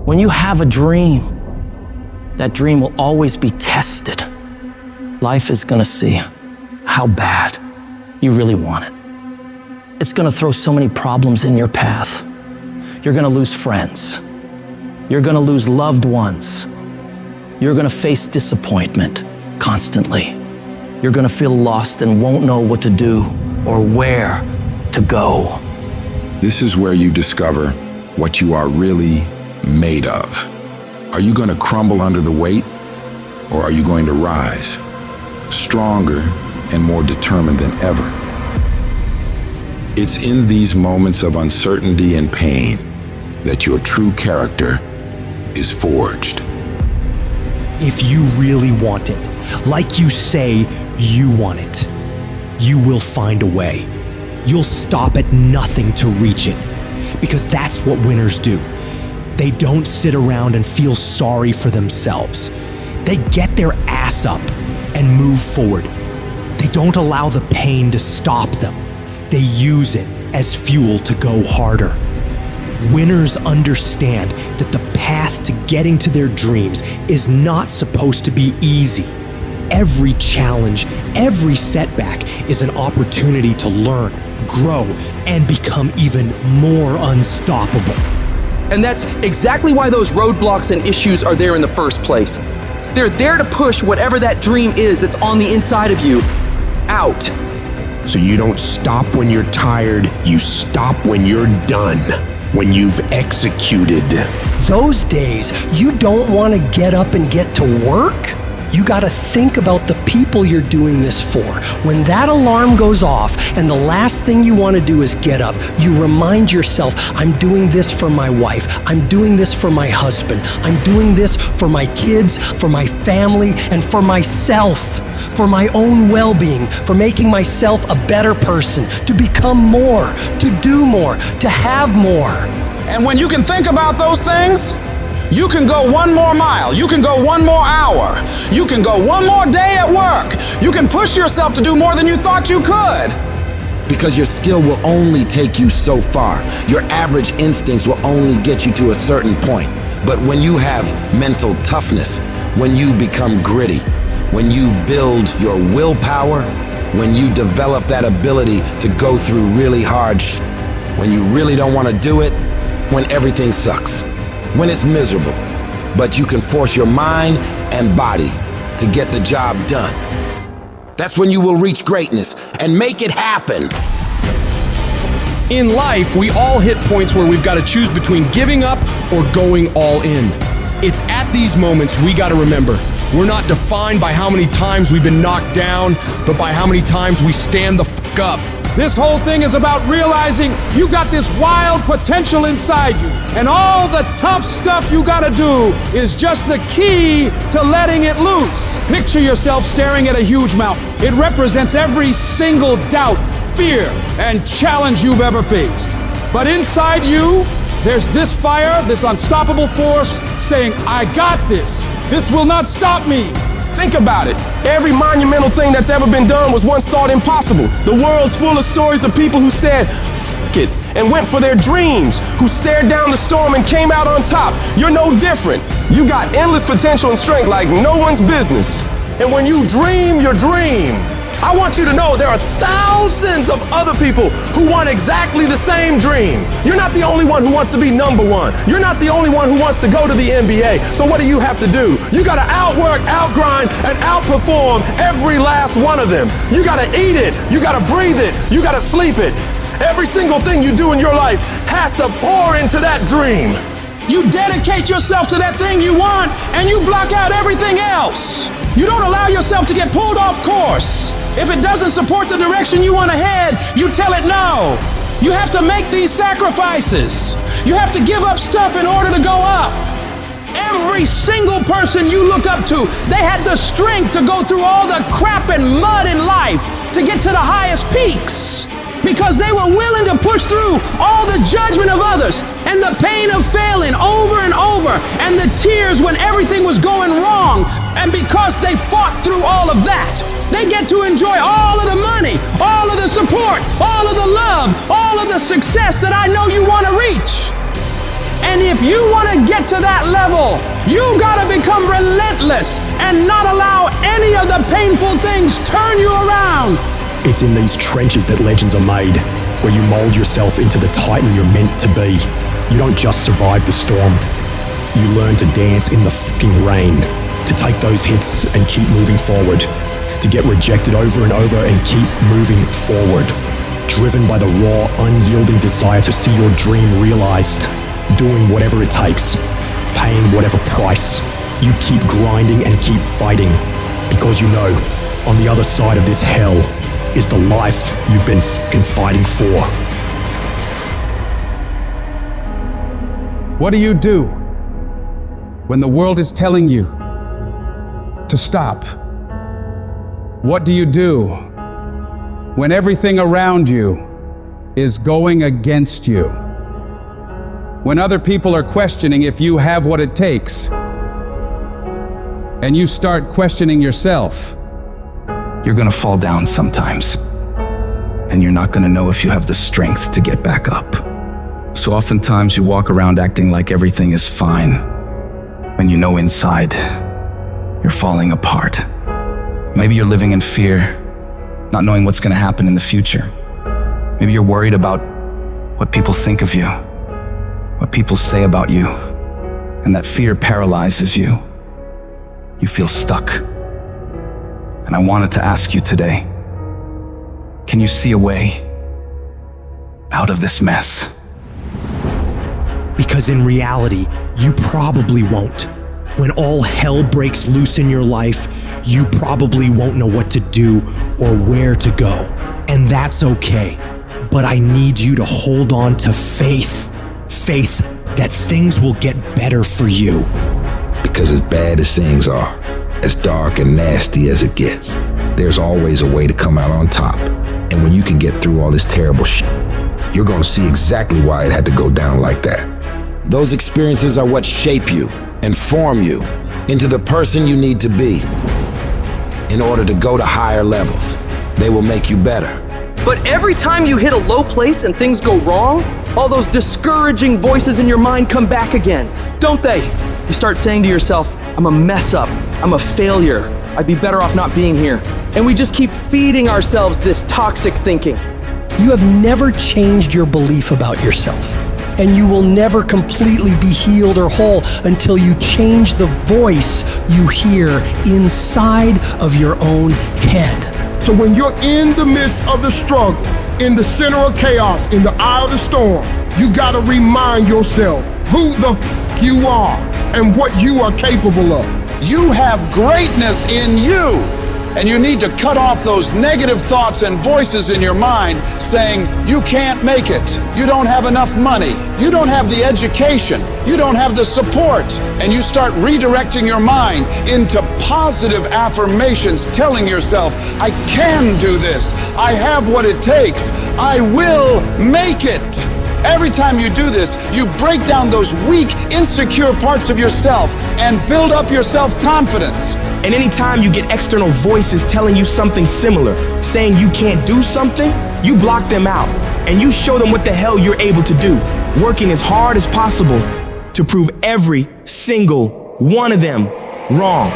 When you have a dream, that dream will always be tested. Life is gonna see how bad you really want it. It's gonna throw so many problems in your path. You're gonna lose friends. You're gonna lose loved ones. You're gonna face disappointment constantly. You're gonna feel lost and won't know what to do or where to go. This is where you discover what you are really made of. Are you going to crumble under the weight, or are you going to rise, stronger and more determined than ever? It's in these moments of uncertainty and pain that your true character is forged. If you really want it, like you say you want it, you will find a way. You'll stop at nothing to reach it, because that's what winners do. They don't sit around and feel sorry for themselves. They get their ass up and move forward. They don't allow the pain to stop them. They use it as fuel to go harder. Winners understand that the path to getting to their dreams is not supposed to be easy. Every challenge, every setback is an opportunity to learn, grow, and become even more unstoppable. And that's exactly why those roadblocks and issues are there in the first place. They're there to push whatever that dream is that's on the inside of you out. So you don't stop when you're tired, you stop when you're done, when you've executed. Those days, you don't want to get up and get to work? You got to think about the people you're doing this for. When that alarm goes off and the last thing you want to do is get up, you remind yourself, I'm doing this for my wife. I'm doing this for my husband. I'm doing this for my kids, for my family, and for myself, for my own well-being, for making myself a better person, to become more, to do more, to have more. And when you can think about those things, you can go one more mile. You can go one more hour. You can go one more day at work. You can push yourself to do more than you thought you could. Because your skill will only take you so far. Your average instincts will only get you to a certain point. But when you have mental toughness, when you become gritty, when you build your willpower, when you develop that ability to go through really hard when you really don't want to do it, when everything sucks, when it's miserable, but you can force your mind and body to get the job done. That's when you will reach greatness and make it happen. In life, we all hit points where we've got to choose between giving up or going all in. It's at these moments we got to remember, we're not defined by how many times we've been knocked down, but by how many times we stand the fuck up. This whole thing is about realizing you got this wild potential inside you, and all the tough stuff you gotta do is just the key to letting it loose. Picture yourself staring at a huge mountain. It represents every single doubt, fear, and challenge you've ever faced. But inside you, there's this fire, this unstoppable force saying, I got this. This will not stop me. Think about it. Every monumental thing that's ever been done was once thought impossible. The world's full of stories of people who said, F it, and went for their dreams, who stared down the storm and came out on top. You're no different. You got endless potential and strength like no one's business. And when you dream your dream, I want you to know there are thousands of other people who want exactly the same dream. You're not the only one who wants to be number one. You're not the only one who wants to go to the NBA. So what do you have to do? You gotta outwork, outgrind, and outperform every last one of them. You gotta eat it. You gotta breathe it. You gotta sleep it. Every single thing you do in your life has to pour into that dream. You dedicate yourself to that thing you want, and you block out everything else. You don't allow yourself to get pulled off course. If it doesn't support the direction you want to head, you tell it no. You have to make these sacrifices. You have to give up stuff in order to go up. Every single person you look up to, they had the strength to go through all the crap and mud in life to get to the highest peaks. Because they were willing to push through all the judgment of others and the pain of failing over and over and the tears when everything was going wrong. And because they fought through all of that, they get to enjoy all of the money, all of the support, all of the love, all of the success that I know you want to reach. And if you want to get to that level, you got to become relentless and not allow any of the painful things turn you around. It's in these trenches that legends are made, where you mold yourself into the titan you're meant to be. You don't just survive the storm. You learn to dance in the fucking rain, to take those hits and keep moving forward, to get rejected over and over and keep moving forward. Driven by the raw, unyielding desire to see your dream realized, doing whatever it takes, paying whatever price. You keep grinding and keep fighting, because you know, on the other side of this hell is the life you've been fucking fighting for. What do you do when the world is telling you to stop? What do you do when everything around you is going against you? When other people are questioning if you have what it takes, and you start questioning yourself. You're gonna fall down sometimes, and you're not gonna know if you have the strength to get back up. So oftentimes you walk around acting like everything is fine, when you know inside you're falling apart. Maybe you're living in fear, not knowing what's gonna happen in the future. Maybe you're worried about what people think of you, what people say about you, and that fear paralyzes you. You feel stuck. And I wanted to ask you today, can you see a way out of this mess? Because in reality, you probably won't. When all hell breaks loose in your life, you probably won't know what to do or where to go. And that's okay. But I need you to hold on to faith. Faith that things will get better for you. Because as bad as things are, as dark and nasty as it gets, there's always a way to come out on top. And when you can get through all this terrible shit, you're gonna see exactly why it had to go down like that. Those experiences are what shape you and form you into the person you need to be in order to go to higher levels. They will make you better. But every time you hit a low place and things go wrong, all those discouraging voices in your mind come back again, don't they? You start saying to yourself, I'm a mess up, I'm a failure, I'd be better off not being here. And we just keep feeding ourselves this toxic thinking. You have never changed your belief about yourself, and you will never completely be healed or whole until you change the voice you hear inside of your own head. So when you're in the midst of the struggle, in the center of chaos, in the eye of the storm, you gotta remind yourself who the you are and what you are capable of. You have greatness in you, and you need to cut off those negative thoughts and voices in your mind saying you can't make it, you don't have enough money, you don't have the education, you don't have the support, and you start redirecting your mind into positive affirmations, telling yourself, I can do this, I have what it takes, I will make it. Every time you do this, you break down those weak, insecure parts of yourself and build up your self-confidence. And anytime you get external voices telling you something similar, saying you can't do something, you block them out and you show them what the hell you're able to do, working as hard as possible to prove every single one of them wrong.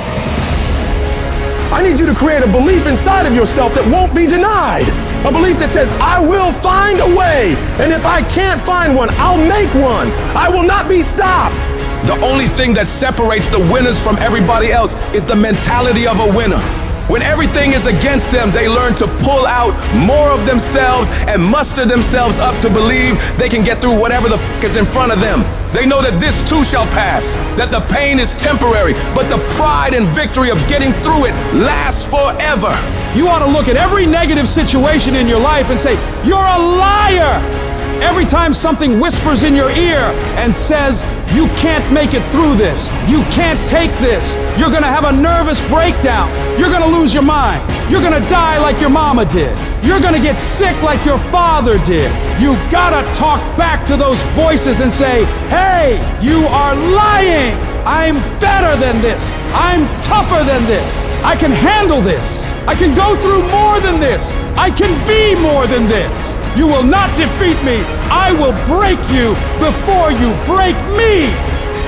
I need you to create a belief inside of yourself that won't be denied. A belief that says, I will find a way. And if I can't find one, I'll make one. I will not be stopped. The only thing that separates the winners from everybody else is the mentality of a winner. When everything is against them, they learn to pull out more of themselves and muster themselves up to believe they can get through whatever the is in front of them. They know that this too shall pass, that the pain is temporary, but the pride and victory of getting through it lasts forever. You ought to look at every negative situation in your life and say, you're a liar. Every time something whispers in your ear and says, you can't make it through this, you can't take this, you're gonna have a nervous breakdown, you're gonna lose your mind, you're gonna die like your mama did, you're gonna get sick like your father did. You gotta talk back to those voices and say, hey, you are lying. I'm better than this. I'm tougher than this. I can handle this. I can go through more than this. I can be more than this. You will not defeat me. I will break you before you break me.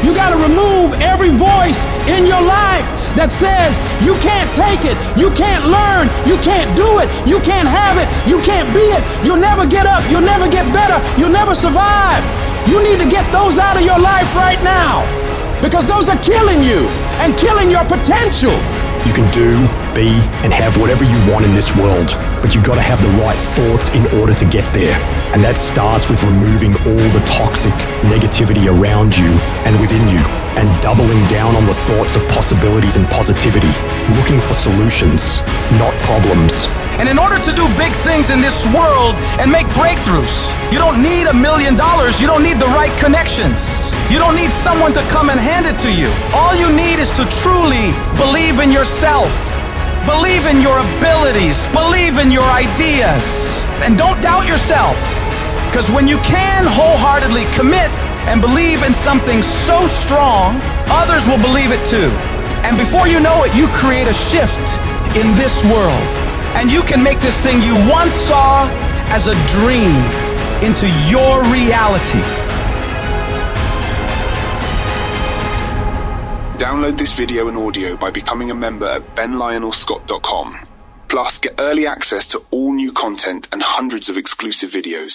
You got to remove every voice in your life that says you can't take it, you can't learn, you can't do it, you can't have it, you can't be it, you'll never get up, you'll never get better, you'll never survive. You need to get those out of your life right now because those are killing you and killing your potential. You can do, be, and have whatever you want in this world, but you gotta have the right thoughts in order to get there. And that starts with removing all the toxic negativity around you and within you, and doubling down on the thoughts of possibilities and positivity, looking for solutions, not problems. And in order to do big things in this world and make breakthroughs, you don't need $1 million, you don't need the right connections. You don't need someone to come and hand it to you. All you need is to truly believe in yourself. Believe in your abilities, believe in your ideas, and don't doubt yourself. Because when you can wholeheartedly commit and believe in something so strong, others will believe it too. And before you know it, you create a shift in this world. And you can make this thing you once saw as a dream into your reality. Download this video and audio by becoming a member at benlionelscott.com. Plus, get early access to all new content and hundreds of exclusive videos.